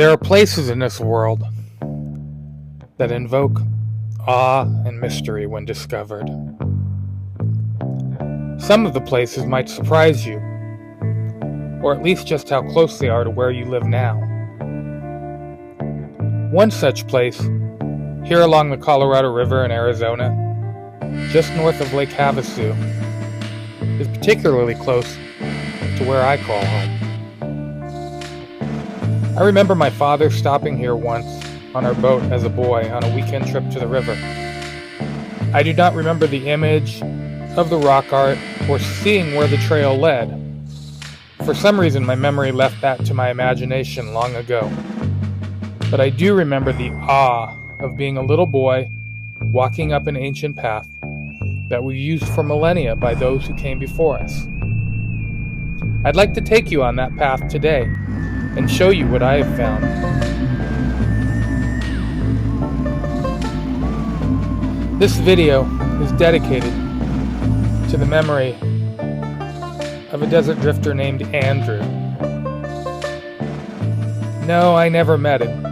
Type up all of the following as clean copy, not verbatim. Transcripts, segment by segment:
There are places in this world that invoke awe and mystery when discovered. Some of the places might surprise you, or at least just how close they are to where you live now. One such place, here along the Colorado River in Arizona, just north of Lake Havasu, is particularly close to where I call home. I remember my father stopping here once on our boat as a boy on a weekend trip to the river. I do not remember the image of the rock art or seeing where the trail led. For some reason, my memory left that to my imagination long ago. But I do remember the awe of being a little boy walking up an ancient path that was used for millennia by those who came before us. I'd like to take you on that path today and show you what I have found. This video is dedicated to the memory of a desert drifter named Andrew. No, I never met him.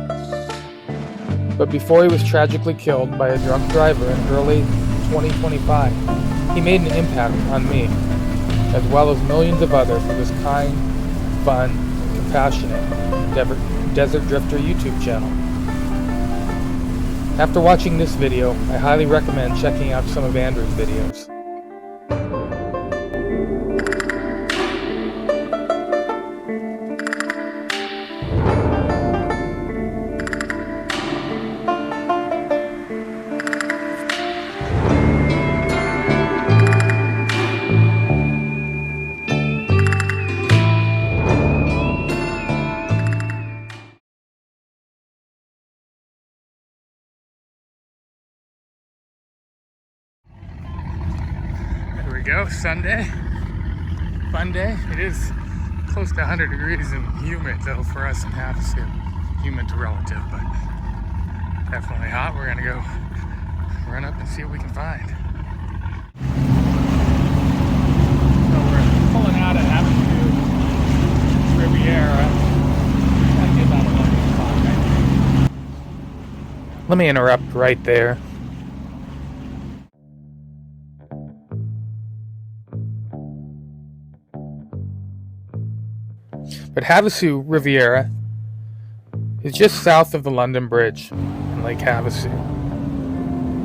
But before he was tragically killed by a drunk driver in early 2025, he made an impact on me, as well as millions of others with his kind, fun, and compassionate Desert Drifter YouTube channel. After watching this video, I highly recommend checking out some of Andrew's videos. Here we go, Sunday, fun day. It is close to 100 degrees and humid though for us in Havasu. Humid's relative, but definitely hot. We're gonna go run up and see what we can find. So we're pulling out of Havasu Riviera. Gotta get about 11 o'clock, I think. Let me interrupt right there. But Havasu Riviera is just south of the London Bridge in Lake Havasu,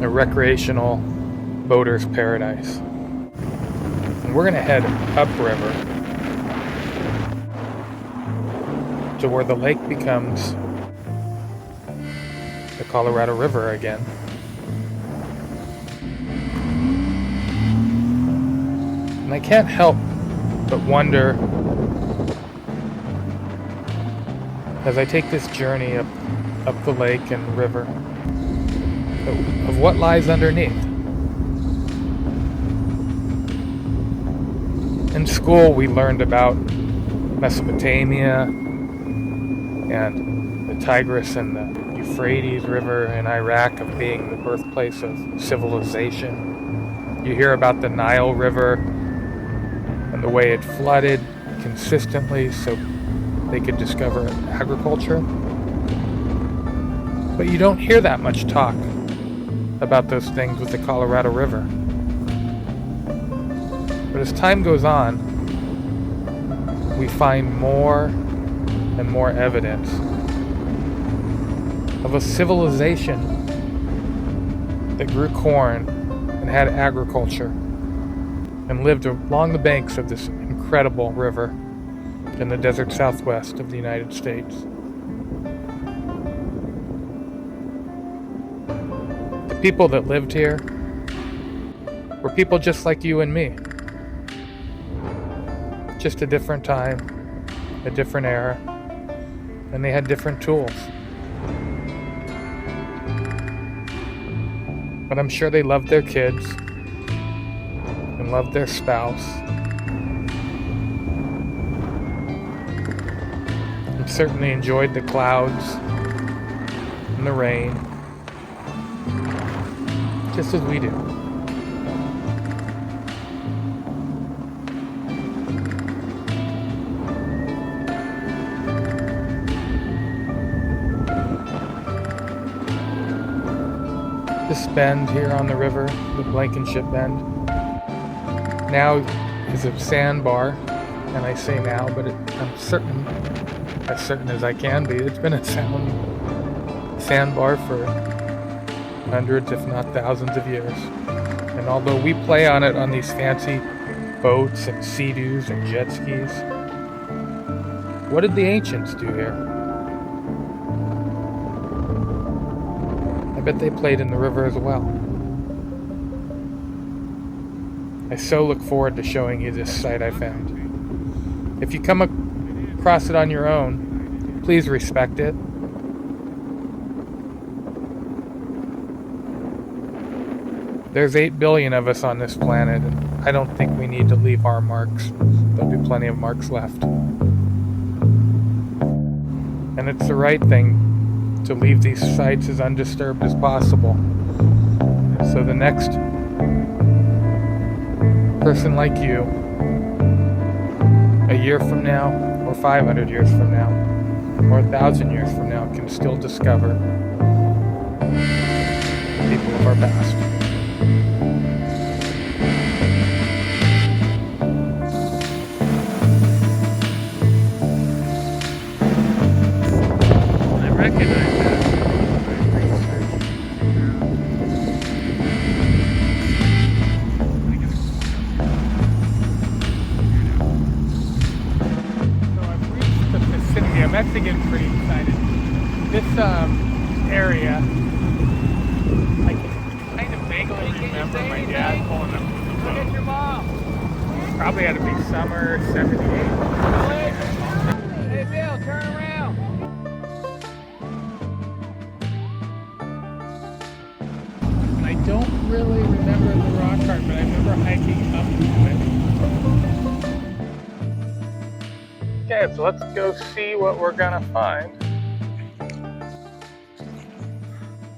a recreational boater's paradise. And we're going to head upriver to where the lake becomes the Colorado River again. And I can't help but wonder, as I take this journey up the lake and river, of what lies underneath. In school we learned about Mesopotamia and the Tigris and the Euphrates River in Iraq of being the birthplace of civilization. You hear about the Nile River and the way it flooded consistently so they could discover agriculture. But you don't hear that much talk about those things with the Colorado River. But as time goes on, we find more and more evidence of a civilization that grew corn and had agriculture and lived along the banks of this incredible river in the desert southwest of the United States. The people that lived here were people just like you and me. Just a different time, a different era, and they had different tools. But I'm sure they loved their kids and loved their spouse. Certainly enjoyed the clouds and the rain, just as we do. This bend here on the river, the Blankenship Bend, now is a sandbar, and I say now, but I'm certain, as certain as I can be, it's been a sandbar for hundreds, if not thousands of years. And although we play on it on these fancy boats and sea-doos and jet skis, what did the ancients do here? I bet they played in the river as well. I so look forward to showing you this site I found. If you come across it on your own, please respect it. There's 8 billion of us on this planet, and I don't think we need to leave our marks. There'll be plenty of marks left. And it's the right thing to leave these sites as undisturbed as possible. So the next person like you, a year from now, or 500 years from now, or 1,000 years from now, can still discover the people of our past. I recognize that. I'm actually getting pretty excited. This area, I can kind of vaguely remember my dad pulling up to the boat. Look at your mom. Probably had to be summer '78. Hey Bill, turn around. I don't really remember the rock art, but I remember hiking up to it. Okay, so let's go see what we're gonna find.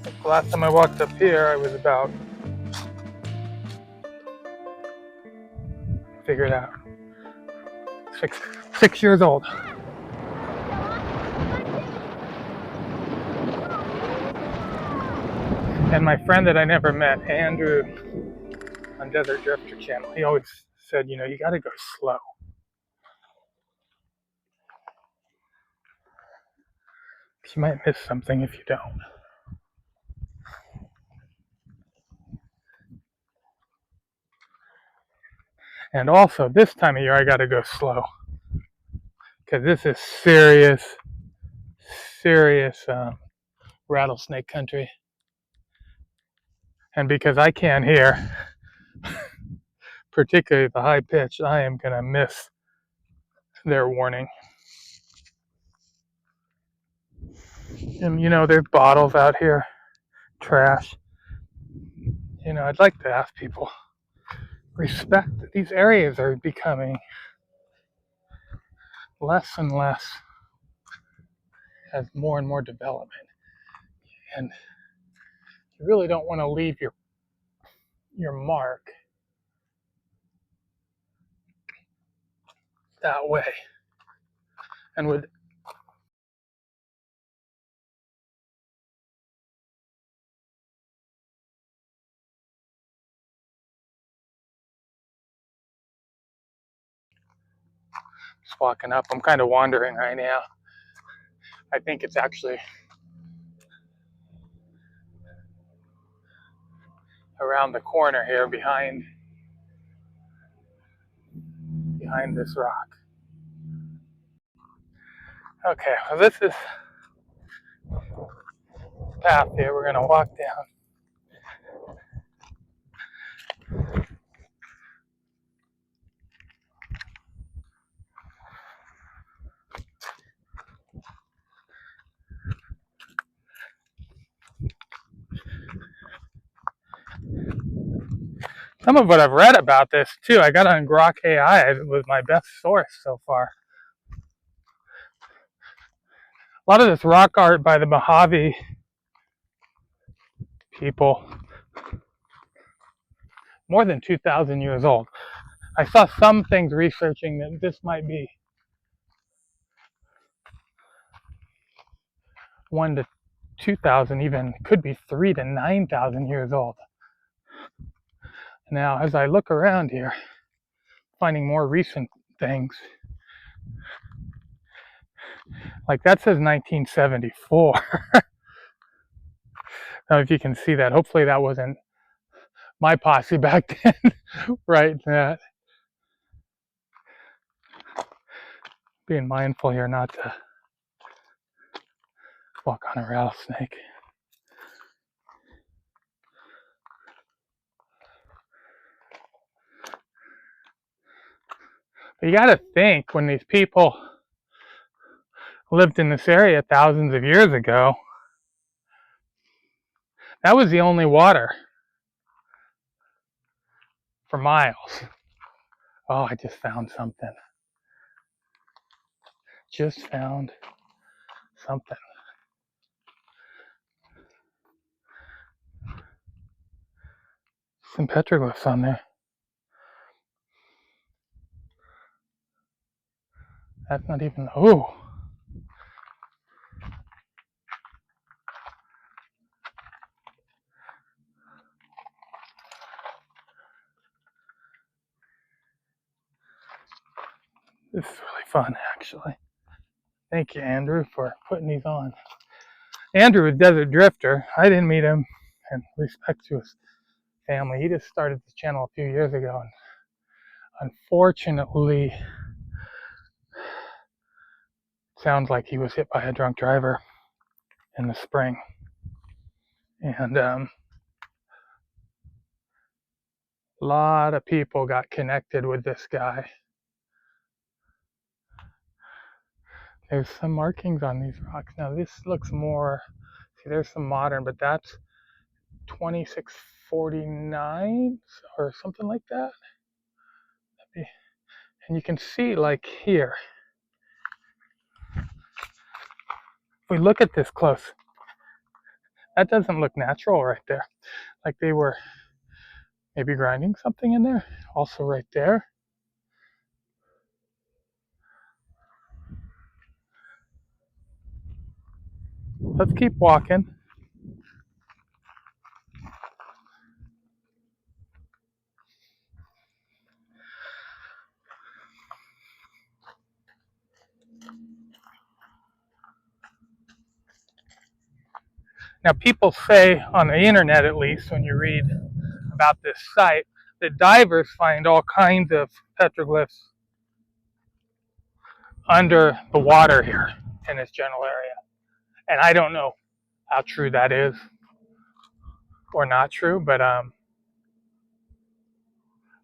The last time I walked up here, I was about, figure it out, six years old. And my friend that I never met, Andrew, on Desert Drifter Channel, he always said, you know, you gotta go slow. You might miss something if you don't. And also, this time of year, I gotta go slow. Because this is serious rattlesnake country. And because I can't hear, particularly the high pitch, I am gonna miss their warning. And you know, there's bottles out here, trash. You know, I'd like to ask people, respect. These areas are becoming less and less as more and more development. And you really don't want to leave your mark that way. And with just walking up, I'm kind of wandering right now. I think it's actually around the corner here behind this rock. Okay, well this is the path here we're gonna walk down. Some of what I've read about this too, I got on Grok AI. It was my best source so far. A lot of this rock art by the Mojave people, more than 2,000 years old. I saw some things researching that this might be 1 to 2,000, even could be 3 to 9,000 years old. Now, as I look around here, finding more recent things, like that says 1974. Now, if you can see that, hopefully that wasn't my posse back then, right? That. Being mindful here not to walk on a rattlesnake. But you gotta think, when these people lived in this area thousands of years ago, that was the only water for miles. Oh, I just found something. Just found something. Some petroglyphs on there. That's not even, oh. This is really fun, actually. Thank you, Andrew, for putting these on. Andrew is Desert Drifter. I didn't meet him, and respect to his family. He just started this channel a few years ago, and unfortunately, sounds like he was hit by a drunk driver in the spring. And a lot of people got connected with this guy. There's some markings on these rocks. Now this looks more, see, there's some modern, but that's 2649 or something like that. And you can see, like here, if we look at this close, that doesn't look natural right there. Like they were maybe grinding something in there. Also right there. Let's keep walking. Now, people say on the internet, at least, when you read about this site, that divers find all kinds of petroglyphs under the water here in this general area. And I don't know how true that is or not true, but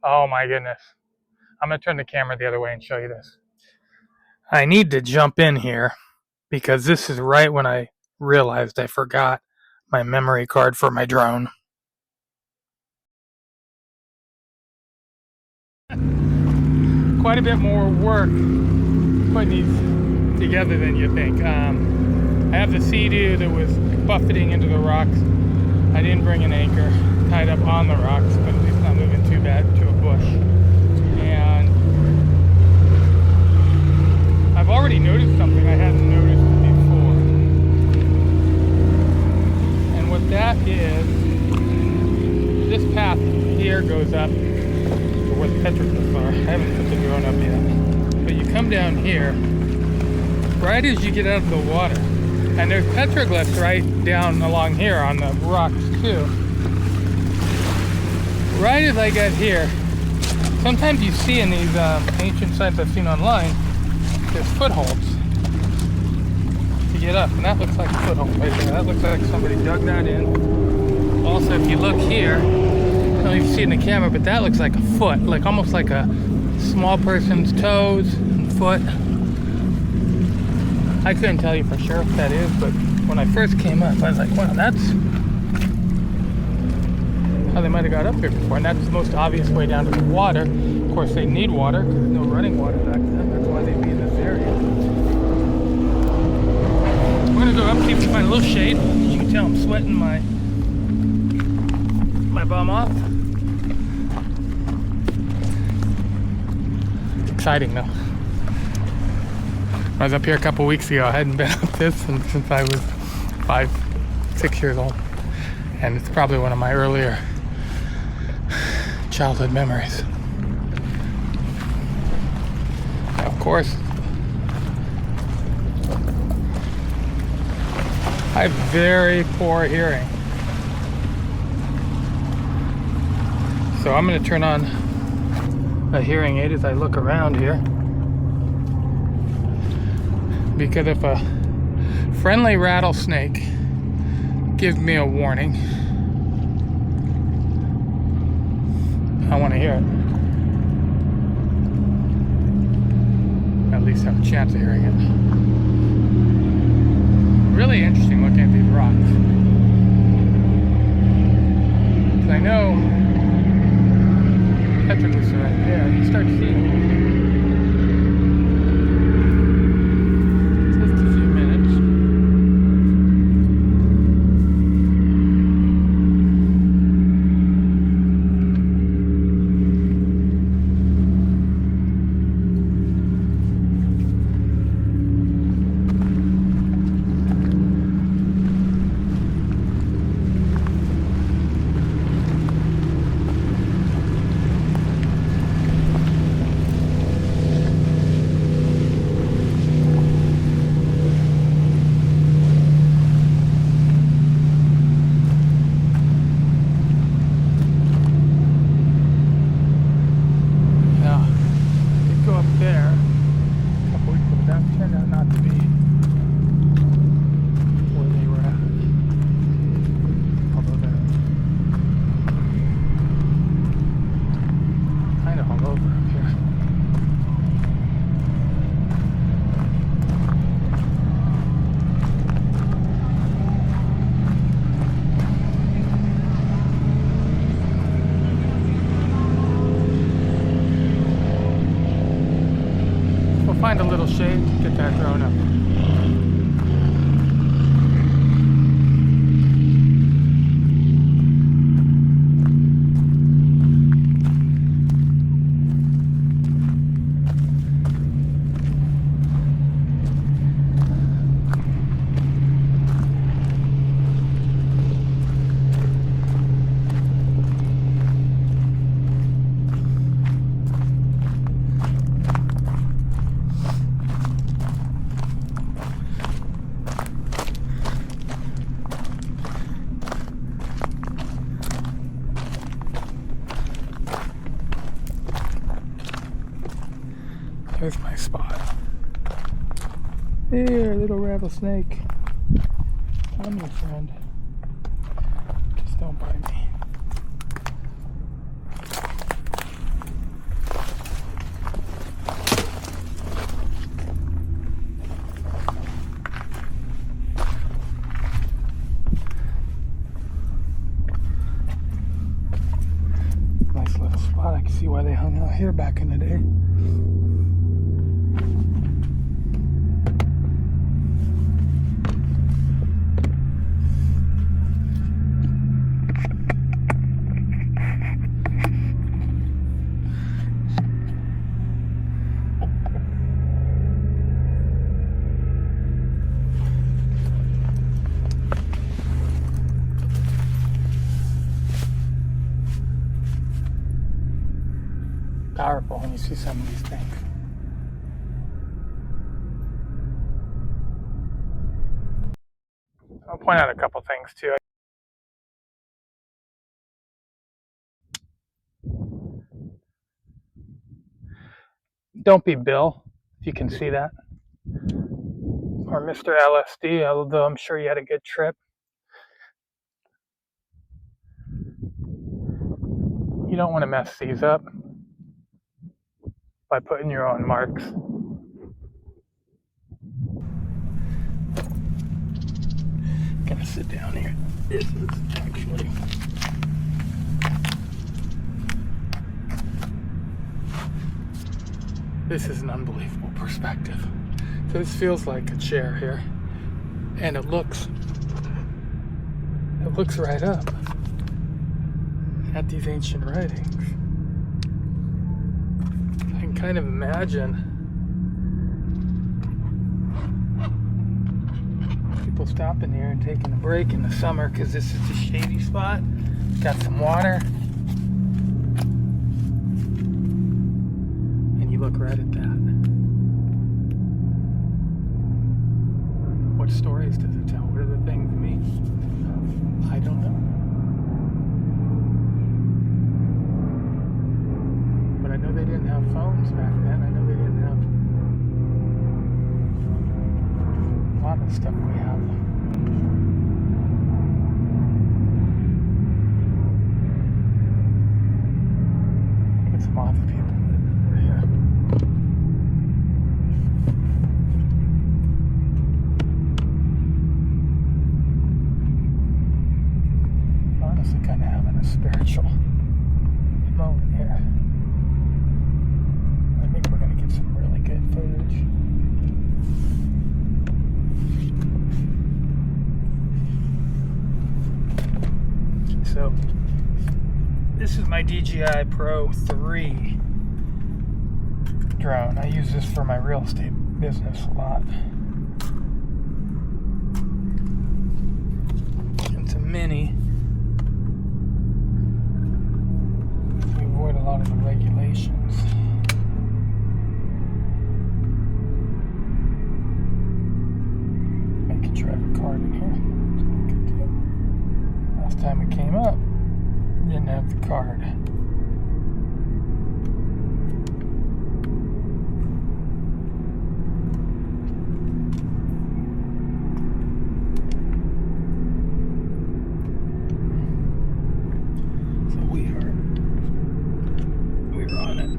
oh my goodness. I'm going to turn the camera the other way and show you this. I need to jump in here because this is right when I realized I forgot my memory card for my drone. Quite a bit more work putting these together than you think. I have the sea-doo that was buffeting into the rocks. I didn't bring an anchor, tied up on the rocks, but at least not moving too bad to a bush. And I've already noticed something I hadn't noticed before. And what that is, this path here goes up to where the petroglyphs are. I haven't put the drone up yet. But you come down here, right as you get out of the water. And there's petroglyphs right down along here on the rocks too. Right as I get here, sometimes you see in these ancient sites I've seen online, there's footholds to get up, and that looks like a foothold right there. That looks like somebody dug that in. Also, if you look here, I don't know if you see it in the camera, but that looks like a foot, like almost like a small person's toes and foot. I couldn't tell you for sure if that is, but when I first came up, I was like, wow, that's how they might have got up here before. And that's the most obvious way down to the water. Of course, they need water because there's no running water back then. That's why they'd be in this area. We're gonna go up, see if we can find a little shade. As you can tell, I'm sweating my bum off. It's exciting though. I was up here a couple weeks ago. I hadn't been up this since I was 6 years old, and it's probably one of my earlier childhood memories. Of course, I have very poor hearing, so I'm going to turn on a hearing aid as I look around here, because if a friendly rattlesnake gives me a warning, I want to hear it. At least have a chance of hearing it. Really interesting looking at these rocks. 'Cause I know petroglyphs are right there. You start to see them. Just a few minutes. Find a little shade, get that drone up. There's my spot. Here, little rattlesnake. Come here, friend. Just don't bite me. Nice little spot. I can see why they hung out here back in the day. Powerful when you see some of these things. I'll point out a couple things too. Don't be Bill, if you can see that. Or Mr. LSD, although I'm sure you had a good trip. You don't want to mess these up by putting your own marks. I'm gonna sit down here. This is actually this is an unbelievable perspective. So this feels like a chair here, and it looks right up at these ancient writings. I can kind of imagine people stopping here and taking a break in the summer because this is a shady spot. Got some water. And you look right at that. What stories does it tell? What are the things it means? I don't know. But I know they didn't have phones back then. I know they didn't have a lot of stuff we have. Look at some Mojave people over here. Honestly, kind of having a spiritual moment here. I think we're going to get some really good footage. So, this is my DJI Pro 3 drone. I use this for my real estate business a lot. It's a mini. We avoid a lot of the regulations. I can drive a card in here. Last time it came up, didn't have the card. So we're on it.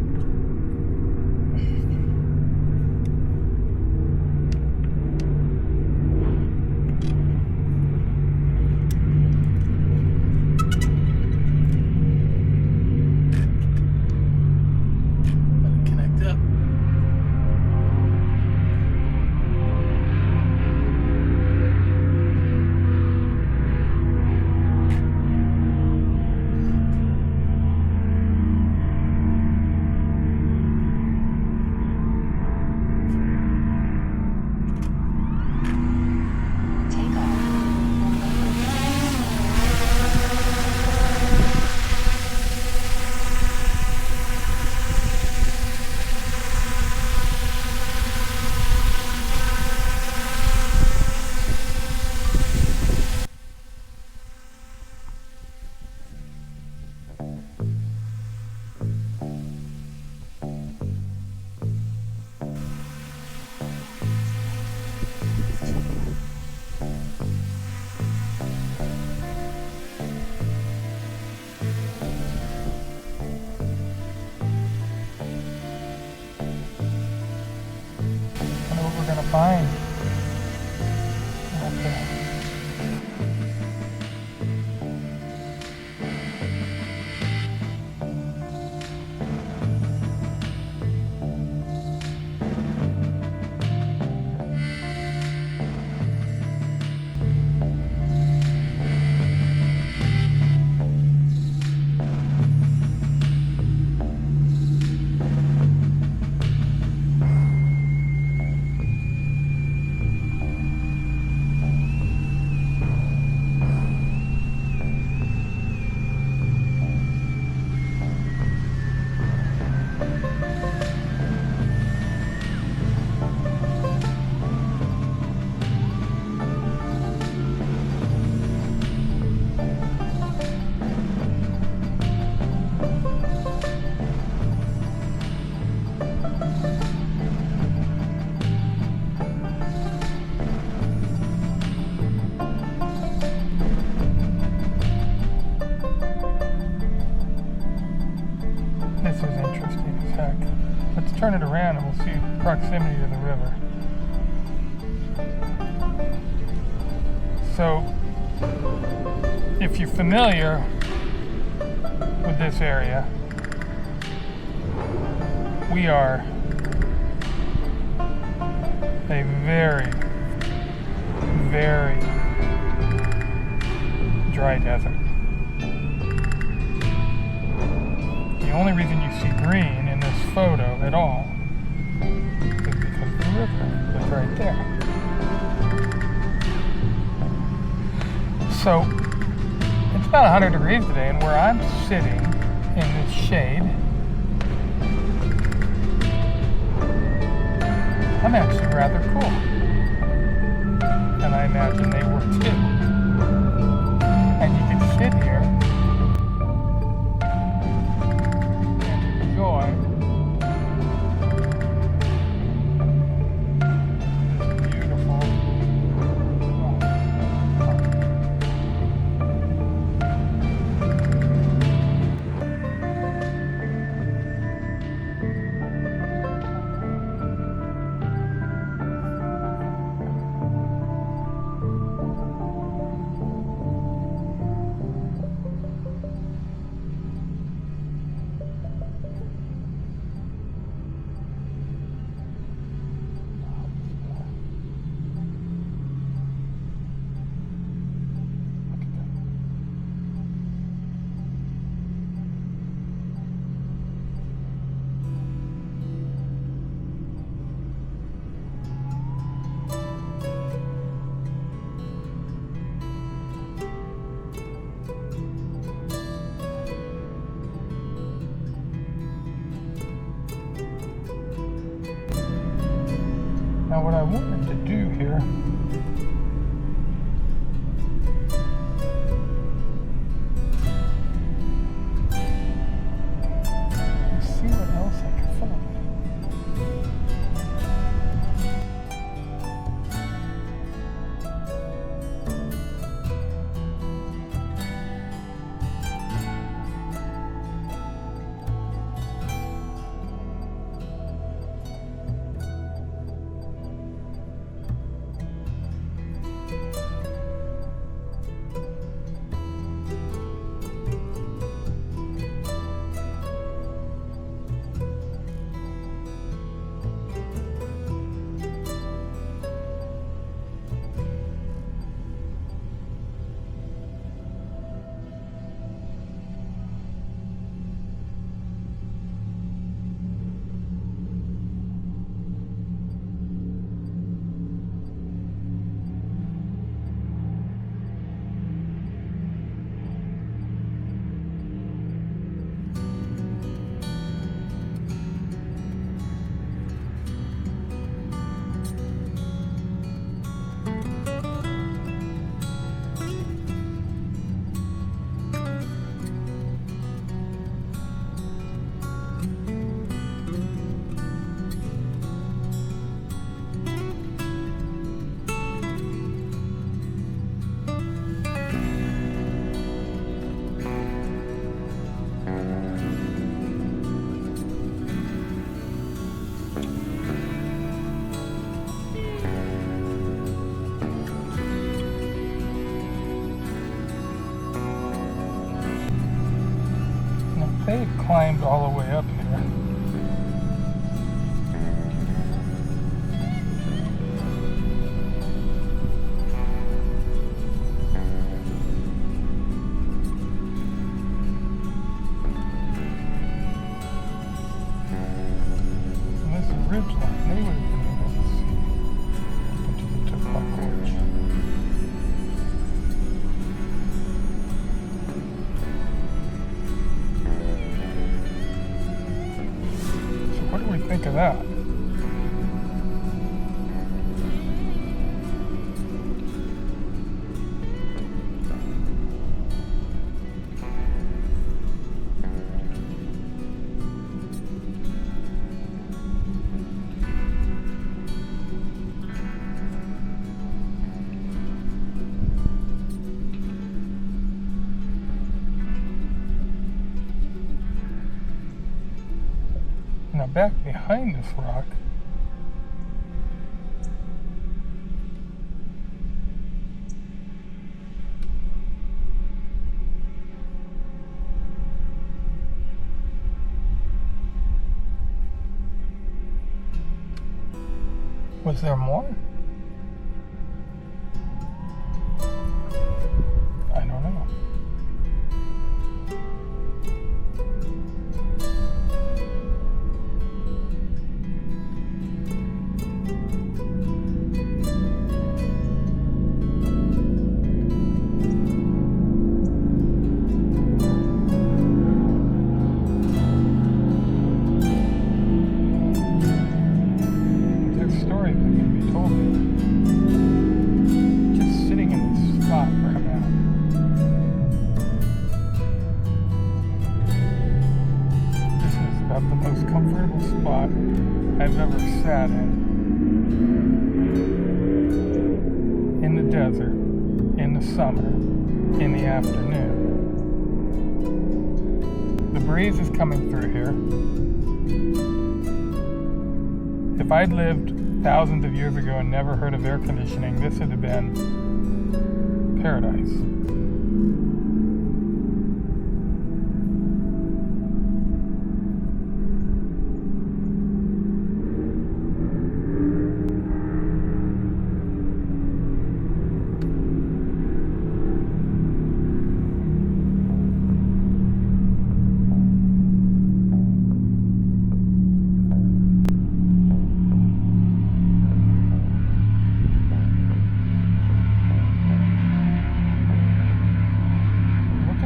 We're gonna find out there. This is interesting as heck. Let's turn it around and we'll see proximity to the river. So, if you're familiar with this area, we are a very, very dry desert. The only reason you see green in this photo at all is because of the river that's right there. So it's about 100 degrees today, and where I'm sitting in this shade, I'm actually rather cool. And I imagine they were too. And you can sit here and enjoy this beautiful Now what I wanted to do here is see what else I can find. They had climbed all the way up here. And this is a ridge line. They would have been able to see into the Tupac Gorge. What do we think of that? Now back behind this rock, was there more? I don't know. that in the desert, in the summer, in the afternoon. The breeze is coming through here. If I'd lived thousands of years ago and never heard of air conditioning, this would have been paradise.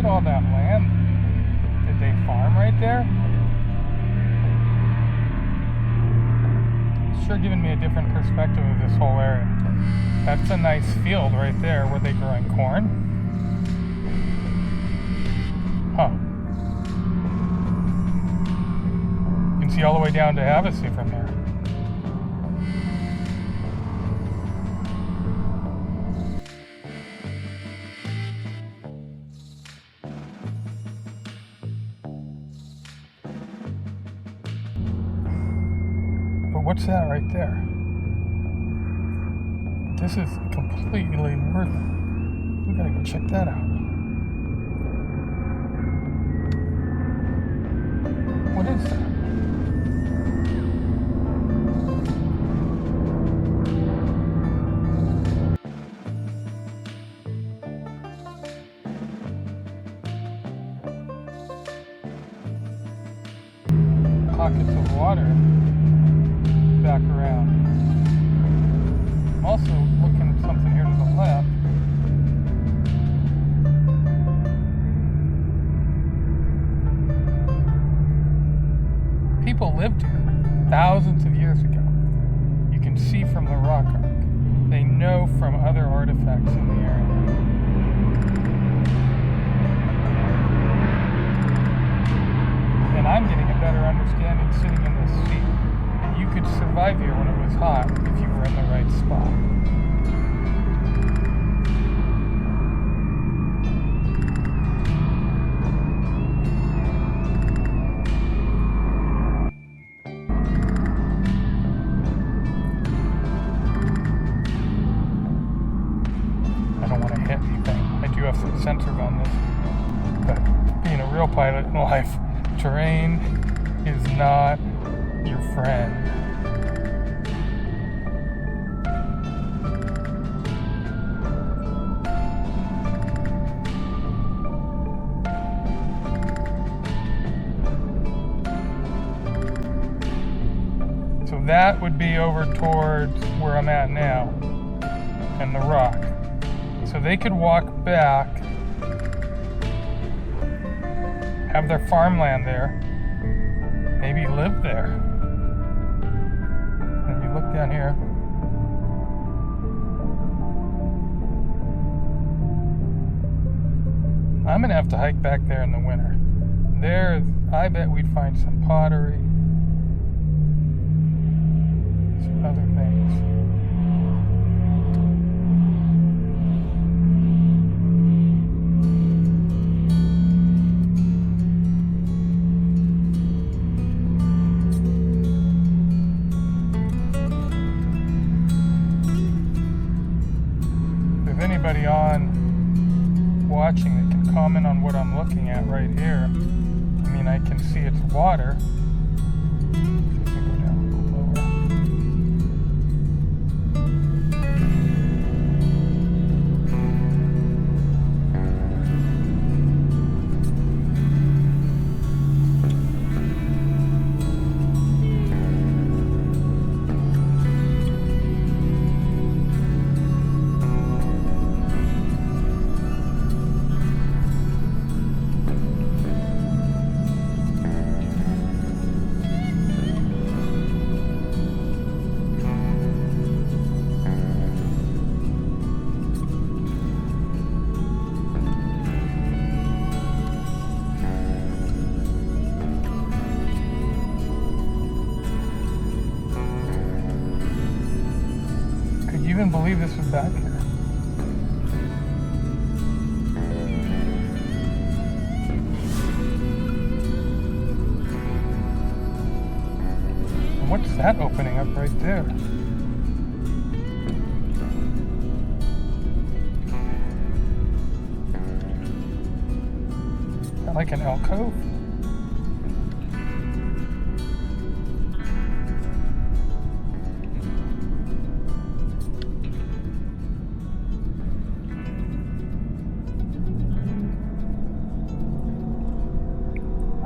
All that land that they farm right there. It's sure giving me a different perspective of this whole area. That's a nice field right there where they're growing corn. Huh. You can see all the way down to Havasu from there. What's that right there? This is completely worth it. We gotta go check that out. What is that? Pockets of water. Back around. Also looking at something here to the left. People lived here thousands of years ago. You can see from the rock art. They know from other artifacts in the area. And I'm getting a better understanding sitting in this seat. You could survive here when it was hot if you were in the right spot. I don't want to hit anything. I do have some sensors on this. But being a real pilot in life, terrain is not your friend. So that would be over towards where I'm at now and the rock. So they could walk back, have their farmland there, maybe live there. And you look down here. I'm gonna have to hike back there in the winter. There, I bet we'd find some pottery, some other things. Anybody on watching that can comment on what I'm looking at right here. I mean, I can see it's water. See if I can go down a little lower. even believe this was back here? And what's that opening up right there? Is that like an alcove?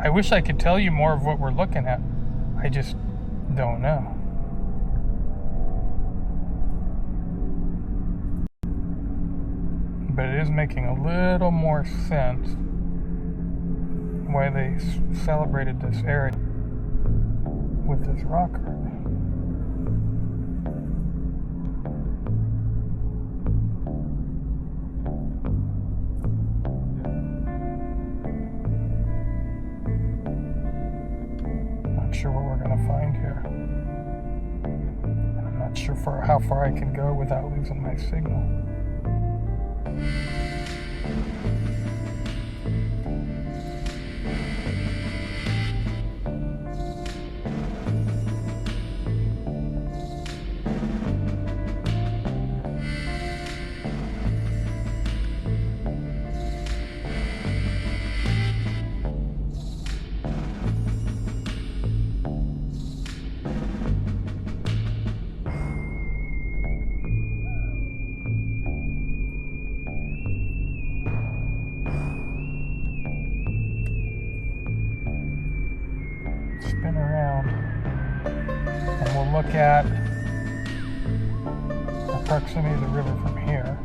I wish I could tell you more of what we're looking at. I just don't know. But it is making a little more sense why they celebrated this area with this rock art. Sure what we're going to find here. I'm not sure how far I can go without losing my signal. Spin around and we'll look at the proximity of the river from here.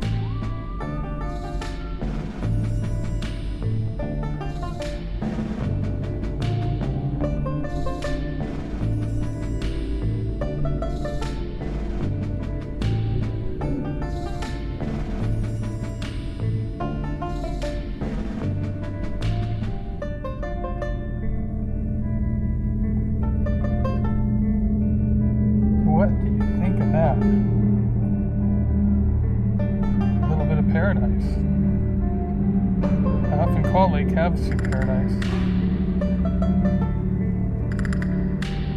What do you think of that? A little bit of paradise. I often call Lake Havasu paradise.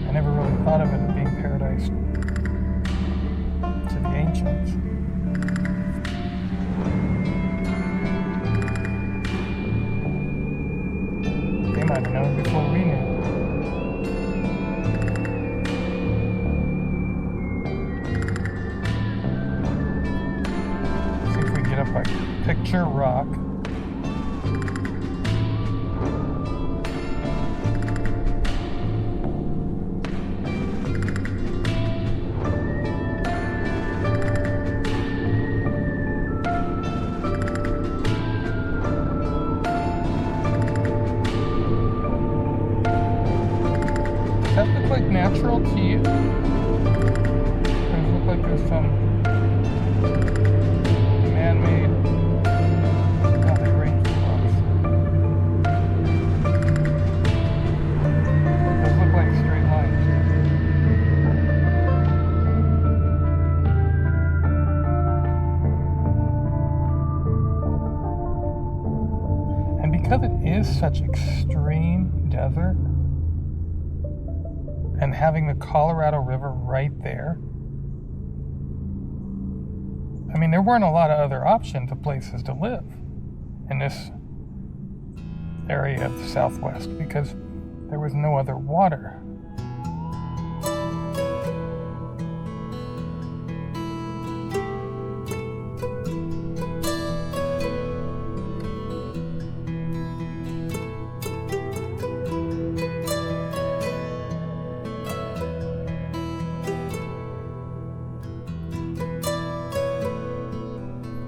I never really thought of it as being paradise to the ancients. They might have known before we knew. Up a picture rock. Does that look like natural to you? Does it look like there's some man-made range of rocks? Those look like straight lines. And because it is such extreme desert, and having the Colorado River right there, I mean, there weren't a lot of other options of places to live in this area of the Southwest because there was no other water.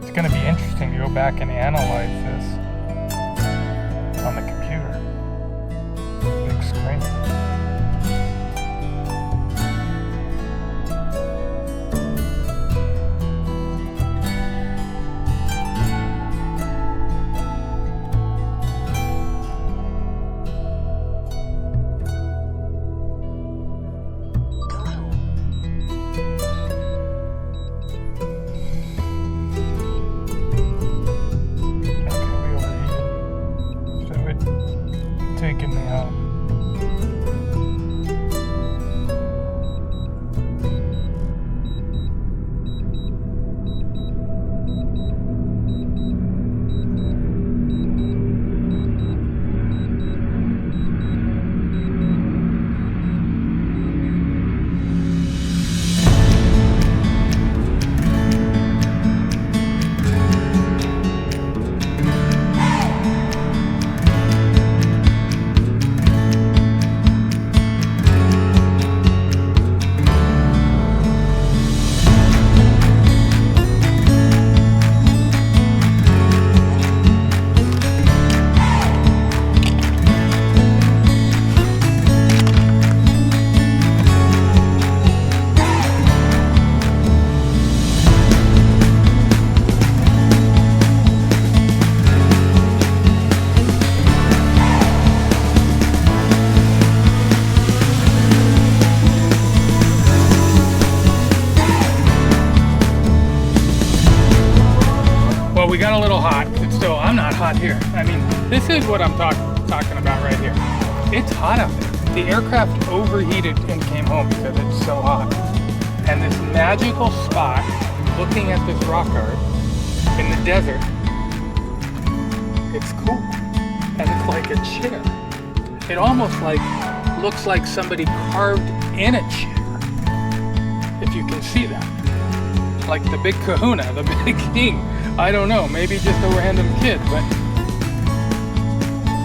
It's going to be interesting to go back and analyze this on the computer. Big screen. we got a little hot. It's still, I'm not hot here. I mean, this is what I'm talking about right here. It's hot out there. The aircraft overheated and came home because it's so hot. And this magical spot, looking at this rock art in the desert, it's cool. And it's like a chair. It almost like looks like somebody carved in a chair, if you can see that. Like the big kahuna, the big king. I don't know, maybe just a random kid, but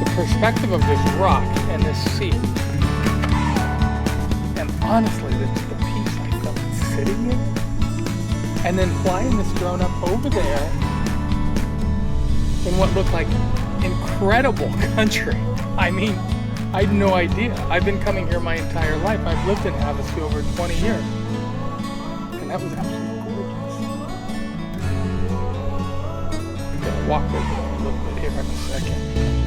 the perspective of this rock and this sea, and honestly, the peace I felt sitting in it, and then flying this drone up over there in what looked like incredible country. I mean, I had no idea. I've been coming here my entire life. I've lived in Havasu over 20 years. And that was absolutely gorgeous. I'm gonna walk over there a little bit here in a second.